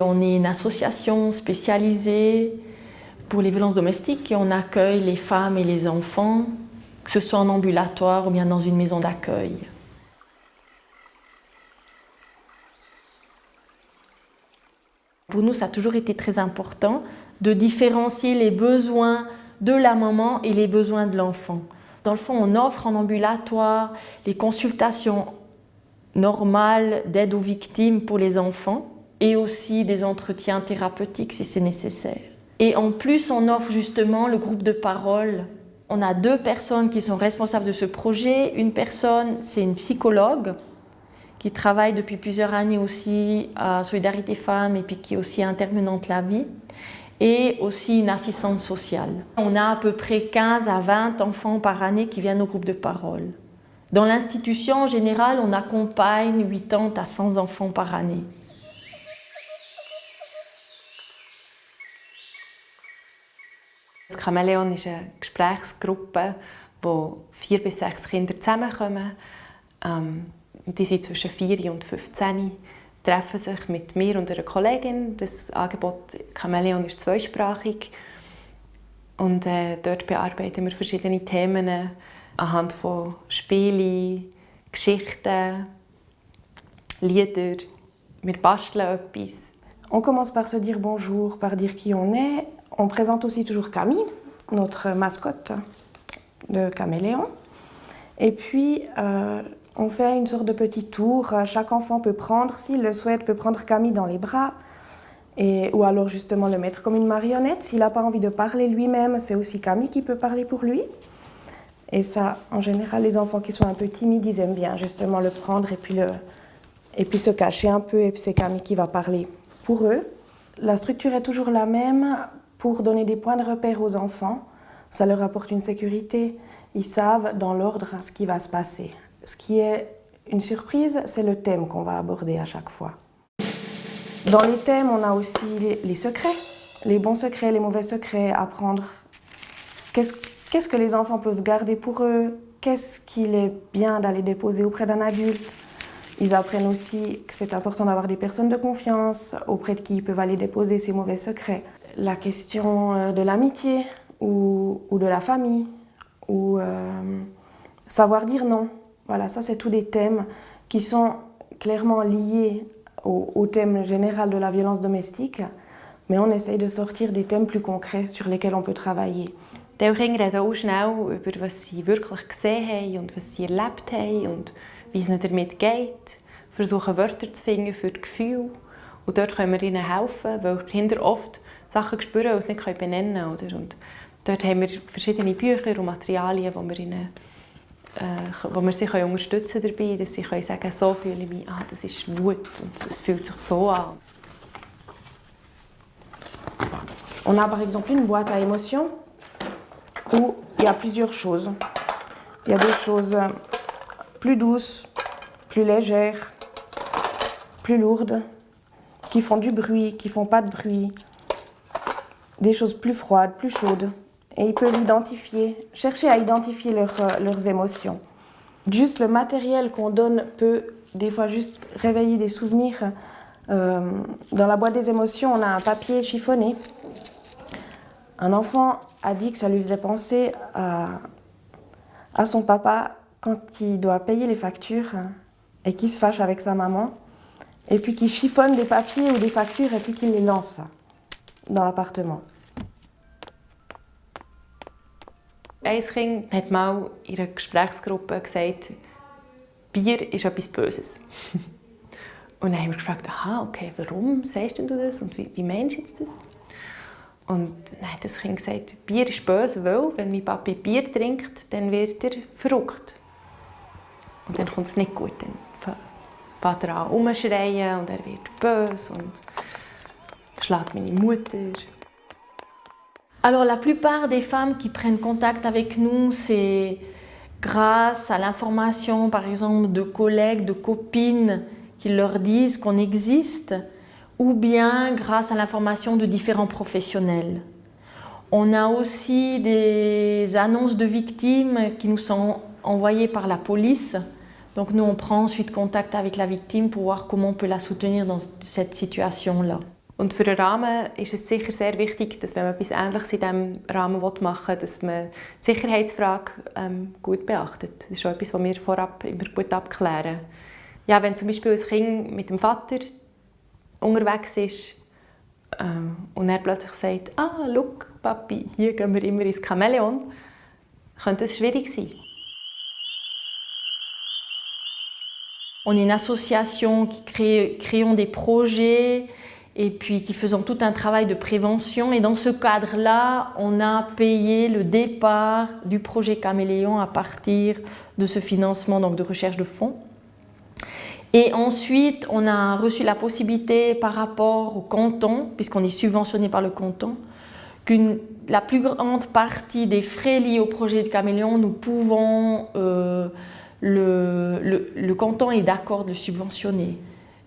On est une association spécialisée pour les violences domestiques et on accueille les femmes et les enfants, que ce soit en ambulatoire ou bien dans une maison d'accueil. Pour nous, ça a toujours été très important de différencier les besoins de la maman et les besoins de l'enfant. Dans le fond, on offre en ambulatoire les consultations normales d'aide aux victimes pour les enfants et aussi des entretiens thérapeutiques si c'est nécessaire. Et en plus, on offre justement le groupe de parole. On a 2 personnes qui sont responsables de ce projet. Une personne, c'est une psychologue qui travaille depuis plusieurs années aussi à Solidarité Femmes et puis qui est aussi intervenante la vie, et aussi une assistante sociale. On a à peu près 15 à 20 enfants par année qui viennent au groupe de parole. Dans l'institution, en général, on accompagne 80 à 100 enfants par année. Das Chamäleon ist eine Gesprächsgruppe, wo 4 bis 6 Kinder zusammenkommen. Die sind zwischen 4 und 15, treffen sich mit mir und einer Kollegin. Das Angebot Chamäleon ist zweisprachig. Und dort bearbeiten wir verschiedene Themen anhand von Spielen, Geschichten, Lieder. Wir basteln etwas. On commence par se dire bonjour, par dire qui on est. On présente aussi toujours Camille, notre mascotte de Caméléon. Et puis, on fait une sorte de petit tour. Chaque enfant peut prendre, s'il le souhaite, peut prendre Camille dans les bras. Ou alors justement le mettre comme une marionnette. S'il n'a pas envie de parler lui-même, c'est aussi Camille qui peut parler pour lui. Et ça, en général, les enfants qui sont un peu timides, ils aiment bien justement le prendre et puis se cacher un peu. Et puis c'est Camille qui va parler pour eux. La structure est toujours la même pour donner des points de repère aux enfants. Ça leur apporte une sécurité. Ils savent dans l'ordre ce qui va se passer. Ce qui est une surprise, c'est le thème qu'on va aborder à chaque fois. Dans les thèmes, on a aussi les secrets, les bons secrets, les mauvais secrets, apprendre qu'est-ce que les enfants peuvent garder pour eux, qu'est-ce qu'il est bien d'aller déposer auprès d'un adulte. Ils apprennent aussi que c'est important d'avoir des personnes de confiance auprès de qui ils peuvent aller déposer ces mauvais secrets. La question de l'amitié ou de la famille, ou savoir dire non. Voilà, ça c'est tous des thèmes qui sont clairement liés au thème général de la violence domestique, mais on essaye de sortir des thèmes plus concrets sur lesquels on peut travailler. Die Kinder reden auch schnell über was sie wirklich gesehen haben und was sie erlebt haben und wie es ihnen damit geht. Versuchen Wörter zu finden für die Gefühle. Und dort können wir ihnen helfen, weil Kinder oft Sachen spüren und es nicht benennen können. Oder? Und dort haben wir verschiedene Bücher und Materialien, wo wir sie unterstützen dabei, dass sie sagen können, so fühle ich mich, das ist Wut und es fühlt sich so an. On a par exemple une boîte à émotions où il y a plusieurs choses. Il y a des choses plus douces, plus légères, plus lourdes, qui font du bruit, qui font pas de bruit. Des choses plus froides, plus chaudes. Et ils peuvent chercher à identifier leurs émotions. Juste le matériel qu'on donne peut des fois juste réveiller des souvenirs. Dans la boîte des émotions, on a un papier chiffonné. Un enfant a dit que ça lui faisait penser à son papa quand il doit payer les factures et qu'il se fâche avec sa maman. Et puis qu'il chiffonne des papiers ou des factures et puis qu'il les lance dans l'appartement. Ein Kind hat mal in einer Gesprächsgruppe gesagt, Bier ist etwas Böses. Und dann haben wir gefragt, aha, okay, warum sagst du das und wie meinst du jetzt das? Und dann hat das Kind gesagt, Bier ist böse, weil wenn mein Papi Bier trinkt, dann wird er verrückt. Und dann kommt es nicht gut. Dann fängt er an rumzuschreien und er wird böse und schlägt meine Mutter. Alors la plupart des femmes qui prennent contact avec nous, c'est grâce à l'information, par exemple, de collègues, de copines qui leur disent qu'on existe, ou bien grâce à l'information de différents professionnels. On a aussi des annonces de victimes qui nous sont envoyées par la police. Donc nous, on prend ensuite contact avec la victime pour voir comment on peut la soutenir dans cette situation-là. Und für den Rahmen ist es sicher sehr wichtig, dass wenn man etwas Ähnliches in diesem Rahmen machen will, dass man die Sicherheitsfrage gut beachtet. Das ist auch etwas, was wir vorab immer gut abklären. Ja, wenn zum Beispiel ein Kind mit dem Vater unterwegs ist und er plötzlich sagt, «Schau, Papi, hier gehen wir immer ins Chamäleon», könnte es schwierig sein. On est une association qui créons des projets et puis qui faisons tout un travail de prévention. Et dans ce cadre-là, on a payé le départ du projet Caméléon à partir de ce financement donc de recherche de fonds. Et ensuite, on a reçu la possibilité par rapport au canton, puisqu'on est subventionné par le canton, que la plus grande partie des frais liés au projet du Caméléon, nous pouvons... le canton est d'accord de le subventionner.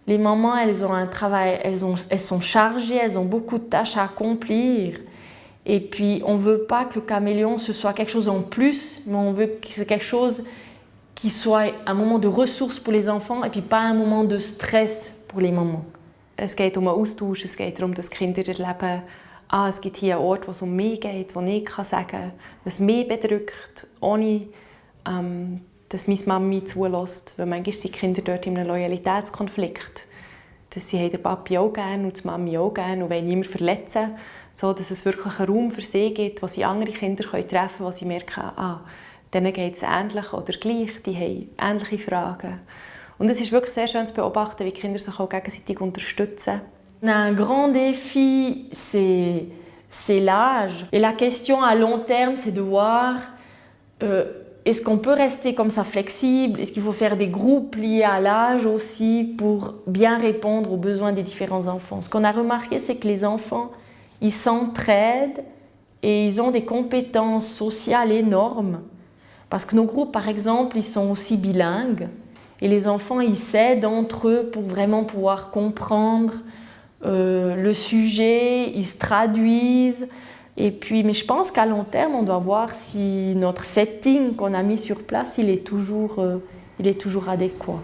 Les mamans, elles ont un travail, elles sont chargées, elles ont beaucoup de tâches à accomplir. Et puis, on ne veut pas que le Caméléon, ce soit quelque chose en plus, mais on veut que c'est quelque chose qui soit un moment de ressources pour les enfants et puis pas un moment de stress pour les mamans. Es geht um einen Austausch, es geht darum, dass Kinder erleben, es gibt hier einen Ort, wo es um mich geht, wo ich sagen kann, was mich bedrückt, ohne dass meine Mami zulässt. Weil manchmal sind die Kinder dort in einem Loyalitätskonflikt. Dass sie den Papi auch gerne und die Mami auch gerne und wollen niemanden verletzen. So, dass es wirklich einen Raum für sie gibt, wo sie andere Kinder treffen können, wo sie merken, denen geht es ähnlich oder gleich, die haben ähnliche Fragen. Und es ist wirklich sehr schön zu beobachten, wie die Kinder sich auch gegenseitig unterstützen. Un grand défi, c'est l'âge. Et la question à long terme, c'est de voir est-ce qu'on peut rester comme ça flexible? Est-ce qu'il faut faire des groupes liés à l'âge aussi pour bien répondre aux besoins des différents enfants? Ce qu'on a remarqué, c'est que les enfants, ils s'entraident et ils ont des compétences sociales énormes. Parce que nos groupes, par exemple, ils sont aussi bilingues. Et les enfants, ils s'aident entre eux pour vraiment pouvoir comprendre le sujet, ils se traduisent. Et puis, mais je pense qu'à long terme, on doit voir si notre setting qu'on a mis sur place, il est toujours adéquat.